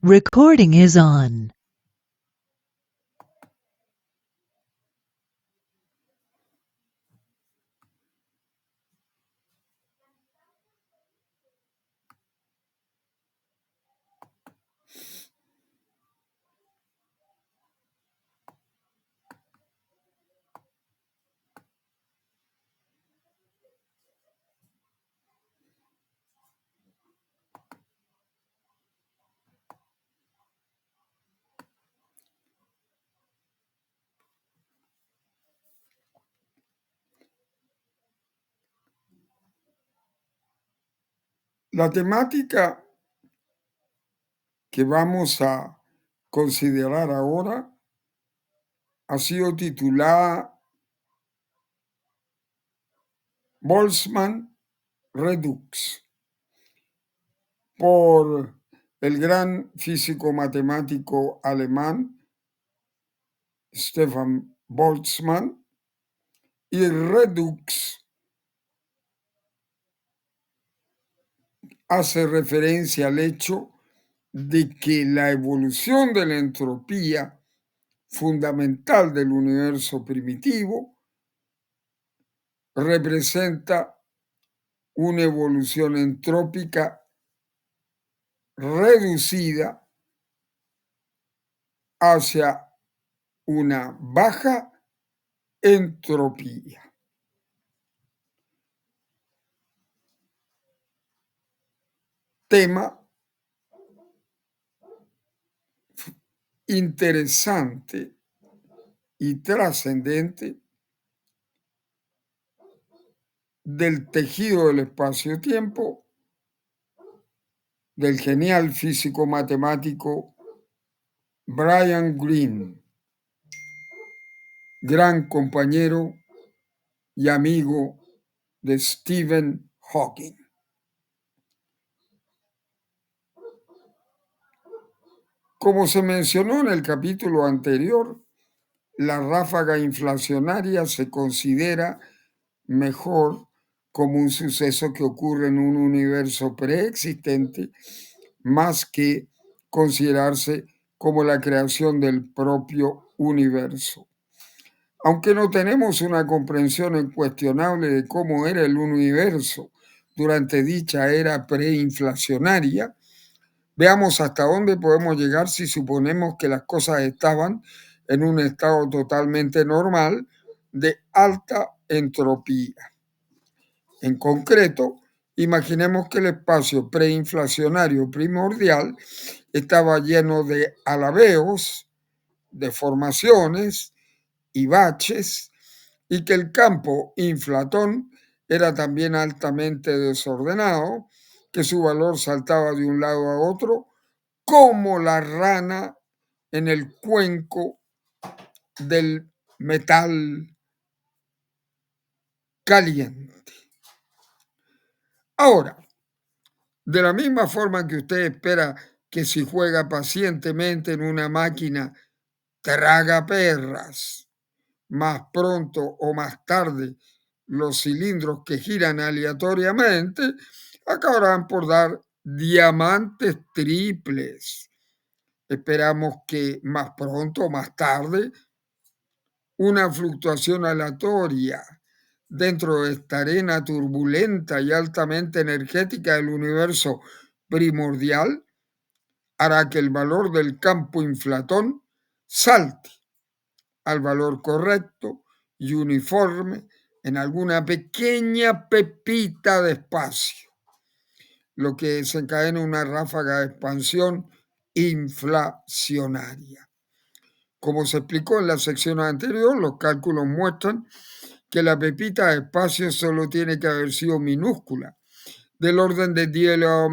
Recording is on. La temática que vamos a considerar ahora ha sido titulada Boltzmann Redux por el gran físico matemático alemán Stefan Boltzmann, y Redux hace referencia al hecho de que la evolución de la entropía fundamental del universo primitivo representa una evolución entrópica reducida hacia una baja entropía. Tema interesante y trascendente del tejido del espacio-tiempo del genial físico matemático Brian Greene, gran compañero y amigo de Stephen Hawking. Como se mencionó en el capítulo anterior, la ráfaga inflacionaria se considera mejor como un suceso que ocurre en un universo preexistente, más que considerarse como la creación del propio universo. Aunque no tenemos una comprensión incuestionable de cómo era el universo durante dicha era preinflacionaria, veamos hasta dónde podemos llegar si suponemos que las cosas estaban en un estado totalmente normal de alta entropía. En concreto, imaginemos que el espacio preinflacionario primordial estaba lleno de alabeos, deformaciones y baches, y que el campo inflatón era también altamente desordenado, que su valor saltaba de un lado a otro, como la rana en el cuenco del metal caliente. Ahora, de la misma forma que usted espera que si juega pacientemente en una máquina traga perras, más pronto o más tarde los cilindros que giran aleatoriamente acabarán por dar diamantes triples. Esperamos que más pronto o más tarde una fluctuación aleatoria dentro de esta arena turbulenta y altamente energética del universo primordial hará que el valor del campo inflatón salte al valor correcto y uniforme en alguna pequeña pepita de espacio, lo que desencadena una ráfaga de expansión inflacionaria. Como se explicó en la sección anterior, los cálculos muestran que la pepita de espacio solo tiene que haber sido minúscula, del orden de 10 elevado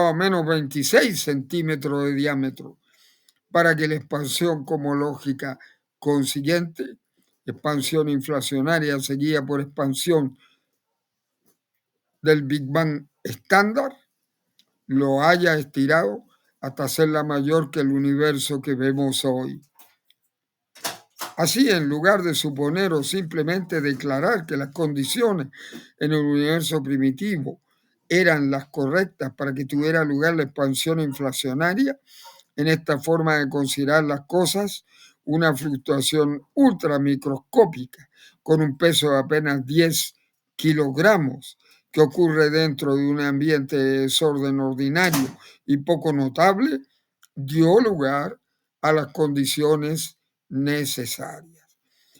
a menos 26 centímetros de diámetro, para que la expansión cosmológica consiguiente, expansión inflacionaria seguida por expansión del Big Bang estándar, lo haya estirado hasta hacerla mayor que el universo que vemos hoy. Así, en lugar de suponer o simplemente declarar que las condiciones en el universo primitivo eran las correctas para que tuviera lugar la expansión inflacionaria. En esta forma de considerar las cosas, una fluctuación ultramicroscópica con un peso de apenas 10 kilogramos que ocurre dentro de un ambiente de desorden ordinario y poco notable, dio lugar a las condiciones necesarias.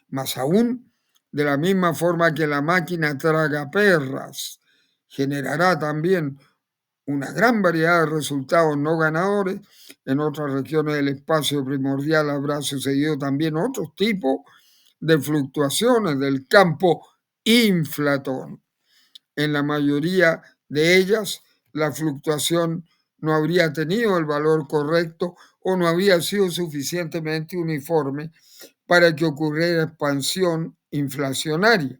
Más aún, de la misma forma que la máquina tragaperras generará también una gran variedad de resultados no ganadores, en otras regiones del espacio primordial habrá sucedido también otros tipos de fluctuaciones del campo inflatón. En la mayoría de ellas, la fluctuación no habría tenido el valor correcto o no habría sido suficientemente uniforme para que ocurriera expansión inflacionaria.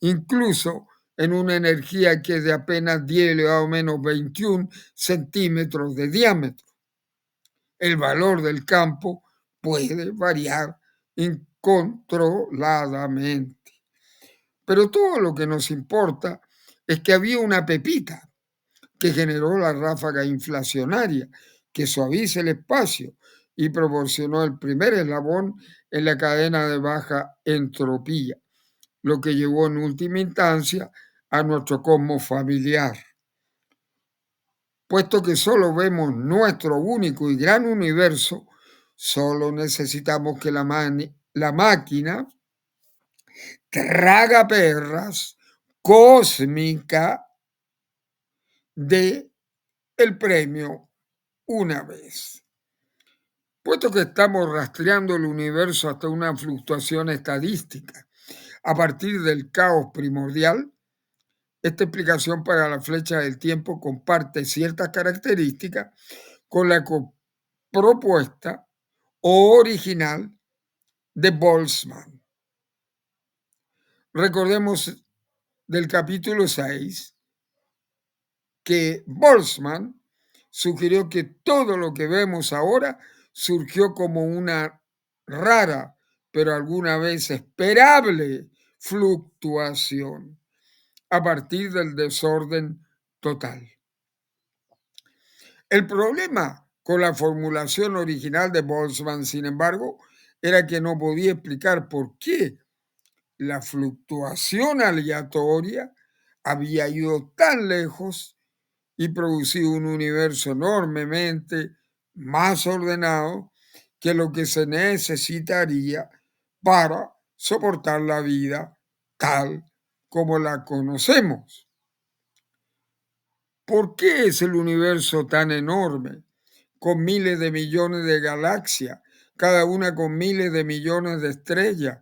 Incluso en una energía que es de apenas 10 elevado a menos 21 centímetros de diámetro. El valor del campo puede variar incontroladamente. Pero todo lo que nos importa es que había una pepita que generó la ráfaga inflacionaria, que suaviza el espacio y proporcionó el primer eslabón en la cadena de baja entropía, lo que llevó en última instancia a nuestro cosmos familiar. Puesto que solo vemos nuestro único y gran universo, solo necesitamos que la máquina tragaperras cósmica dé el premio una vez. Puesto que estamos rastreando el universo hasta una fluctuación estadística a partir del caos primordial, esta explicación para la flecha del tiempo comparte ciertas características con la propuesta original de Boltzmann. Recordemos del capítulo 6 que Boltzmann sugirió que todo lo que vemos ahora surgió como una rara, pero alguna vez esperable fluctuación a partir del desorden total. El problema con la formulación original de Boltzmann, sin embargo, era que no podía explicar por qué la fluctuación aleatoria había ido tan lejos y producido un universo enormemente más ordenado que lo que se necesitaría para soportar la vida tal como la conocemos. ¿Por qué es el universo tan enorme, con miles de millones de galaxias, cada una con miles de millones de estrellas,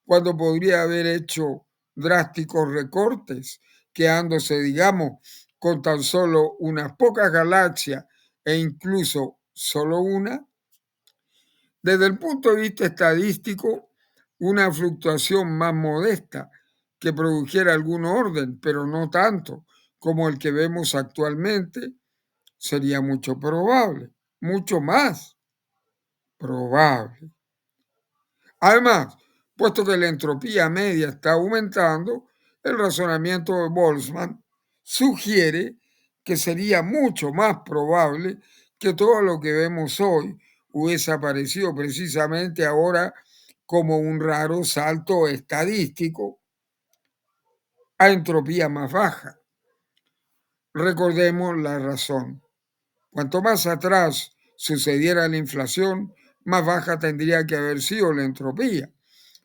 cuando podría haber hecho drásticos recortes, quedándose, digamos, con tan solo unas pocas galaxias e incluso solo una? Desde el punto de vista estadístico, una fluctuación más modesta que produjera algún orden, pero no tanto como el que vemos actualmente, sería mucho probable, mucho más probable. Además, puesto que la entropía media está aumentando, el razonamiento de Boltzmann sugiere que sería mucho más probable que todo lo que vemos hoy hubiese aparecido precisamente ahora como un raro salto estadístico a entropía más baja. Recordemos la razón. Cuanto más atrás sucediera la inflación, más baja tendría que haber sido la entropía.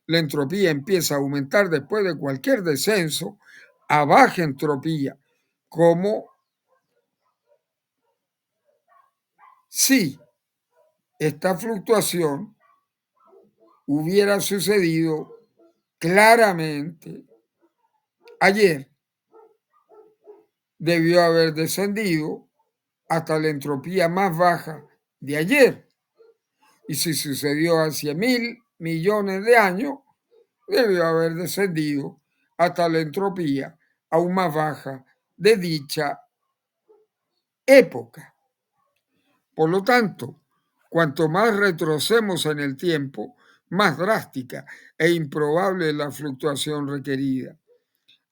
La entropía empieza a aumentar después de cualquier descenso a baja entropía, como si esta fluctuación hubiera sucedido claramente ayer. Debió haber descendido hasta la entropía más baja de ayer. Y si sucedió hace 1.000 millones de años, debió haber descendido hasta la entropía aún más baja de dicha época. Por lo tanto, cuanto más retrocedemos en el tiempo, más drástica e improbable es la fluctuación requerida.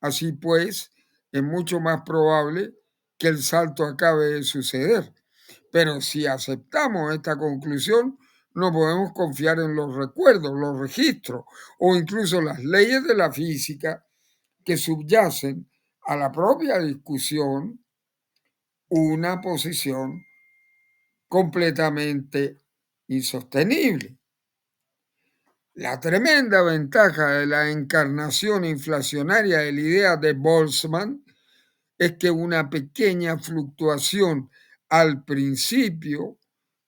Así pues, es mucho más probable que el salto acabe de suceder. Pero si aceptamos esta conclusión, no podemos confiar en los recuerdos, los registros o incluso las leyes de la física que subyacen a la propia discusión, una posición completamente insostenible. La tremenda ventaja de la encarnación inflacionaria de la idea de Boltzmann es que una pequeña fluctuación al principio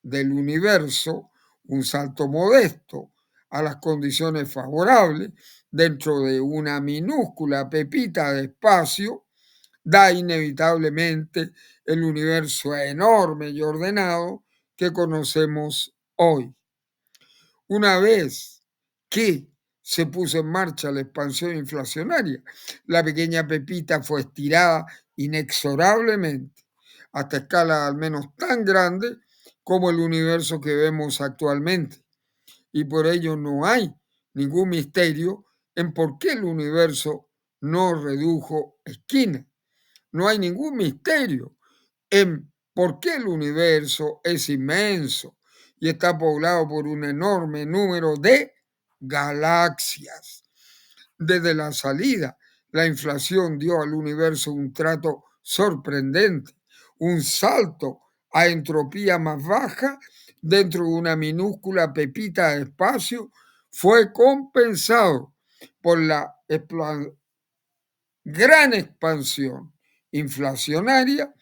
del universo, un salto modesto a las condiciones favorables dentro de una minúscula pepita de espacio, da inevitablemente el universo enorme y ordenado que conocemos hoy. Una vez que se puso en marcha la expansión inflacionaria, la pequeña pepita fue estirada inexorablemente hasta escalas al menos tan grandes como el universo que vemos actualmente. Y por ello no hay ningún misterio en por qué el universo no redujo esquina. No hay ningún misterio en por qué el universo es inmenso y está poblado por un enorme número de galaxias. Desde la salida, la inflación dio al universo un trato sorprendente, un salto a entropía más baja dentro de una minúscula pepita de espacio fue compensado por la gran expansión inflacionaria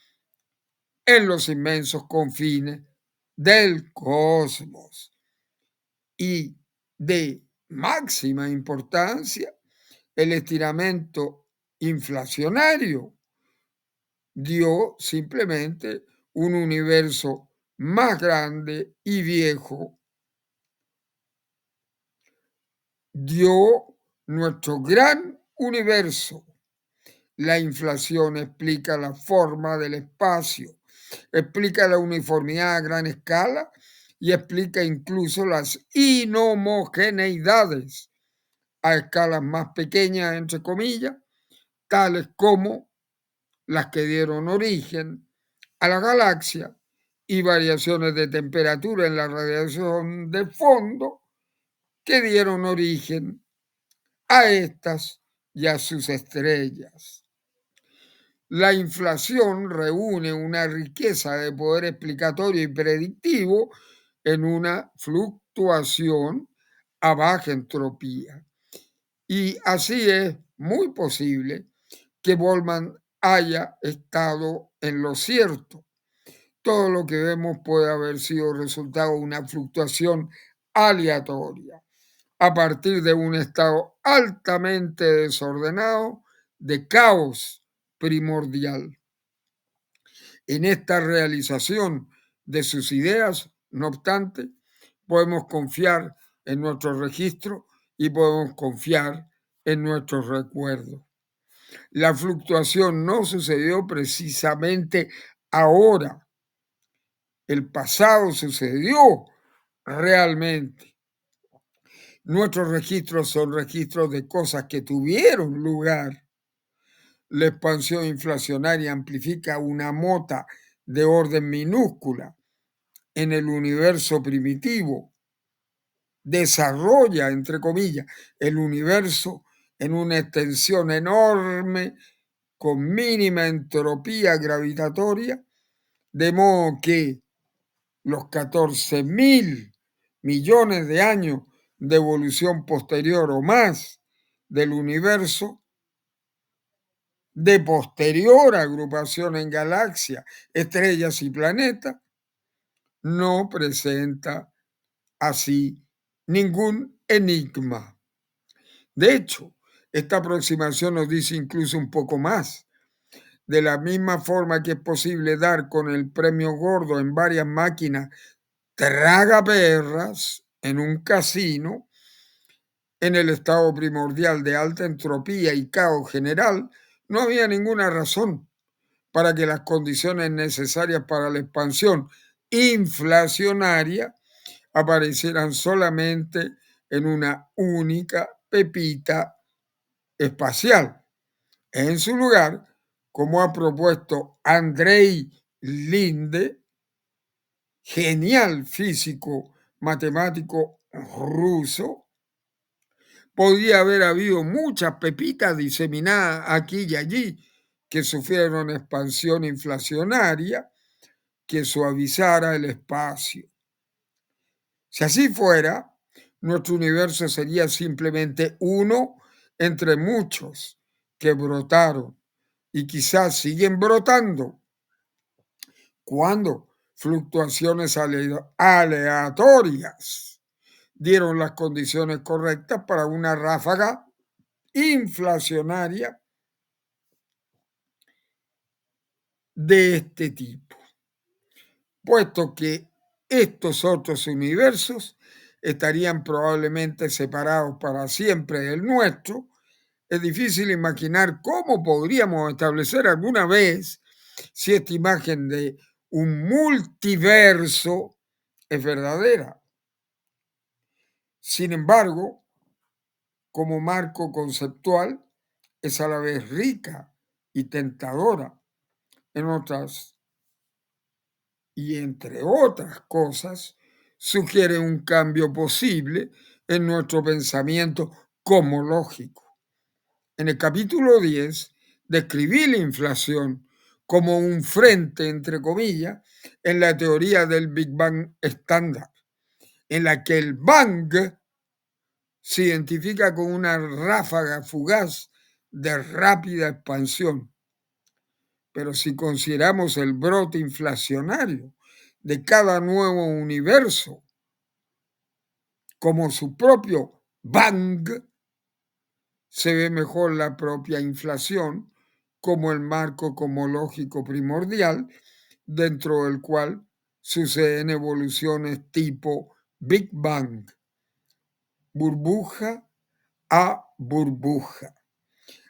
en los inmensos confines del cosmos. Y de máxima importancia, el estiramiento inflacionario dio simplemente un universo más grande y viejo, dio nuestro gran universo. La inflación explica la forma del espacio, explica la uniformidad a gran escala y explica incluso las inhomogeneidades a escalas más pequeñas, entre comillas, tales como las que dieron origen a la galaxia y variaciones de temperatura en la radiación de fondo que dieron origen a estas y a sus estrellas. La inflación reúne una riqueza de poder explicatorio y predictivo en una fluctuación a baja entropía. Y así es muy posible que Boltzmann haya estado en lo cierto. Todo lo que vemos puede haber sido resultado de una fluctuación aleatoria a partir de un estado altamente desordenado de caos primordial. En esta realización de sus ideas, no obstante, podemos confiar en nuestro registro y podemos confiar en nuestros recuerdos. La fluctuación no sucedió precisamente ahora. El pasado sucedió realmente. Nuestros registros son registros de cosas que tuvieron lugar. La expansión inflacionaria amplifica una mota de orden minúscula en el universo primitivo. Desarrolla, entre comillas, el universo en una extensión enorme con mínima entropía gravitatoria, de modo que los 14.000 millones de años de evolución posterior o más del universo, de posterior agrupación en galaxias, estrellas y planetas, no presenta así ningún enigma. De hecho, esta aproximación nos dice incluso un poco más. De la misma forma que es posible dar con el premio gordo en varias máquinas tragaperras en un casino, en el estado primordial de alta entropía y caos general, no había ninguna razón para que las condiciones necesarias para la expansión inflacionaria aparecieran solamente en una única pepita espacial. En su lugar, como ha propuesto Andrei Linde, genial físico matemático ruso, podría haber habido muchas pepitas diseminadas aquí y allí que sufrieron expansión inflacionaria que suavizara el espacio. Si así fuera, nuestro universo sería simplemente uno entre muchos que brotaron y quizás siguen brotando cuando fluctuaciones aleatorias dieron las condiciones correctas para una ráfaga inflacionaria de este tipo, puesto que estos otros universos estarían probablemente separados para siempre del nuestro. Es difícil imaginar cómo podríamos establecer alguna vez si esta imagen de un multiverso es verdadera. Sin embargo, como marco conceptual, es a la vez rica y tentadora en otras y entre otras cosas, sugiere un cambio posible en nuestro pensamiento cosmológico. En el capítulo 10 describí la inflación como un frente, entre comillas, en la teoría del Big Bang estándar, en la que el bang se identifica con una ráfaga fugaz de rápida expansión. Pero si consideramos el brote inflacionario de cada nuevo universo como su propio bang, se ve mejor la propia inflación como el marco cosmológico primordial dentro del cual suceden evoluciones tipo Big Bang, burbuja a burbuja.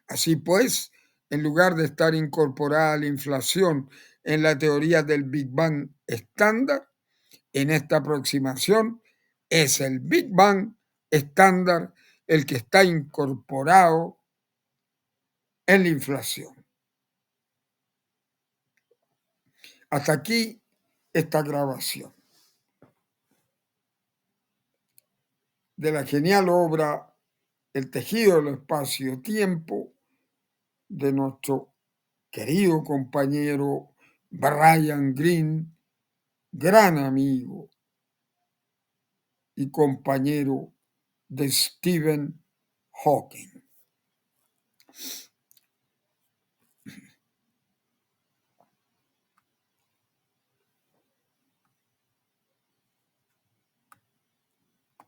Así pues, en lugar de estar incorporada la inflación en la teoría del Big Bang estándar, en esta aproximación es el Big Bang estándar el que está incorporado en la inflación. Hasta aquí esta grabación de la genial obra El tejido del espacio-tiempo de nuestro querido compañero Brian Greene, gran amigo y compañero de Stephen Hawking.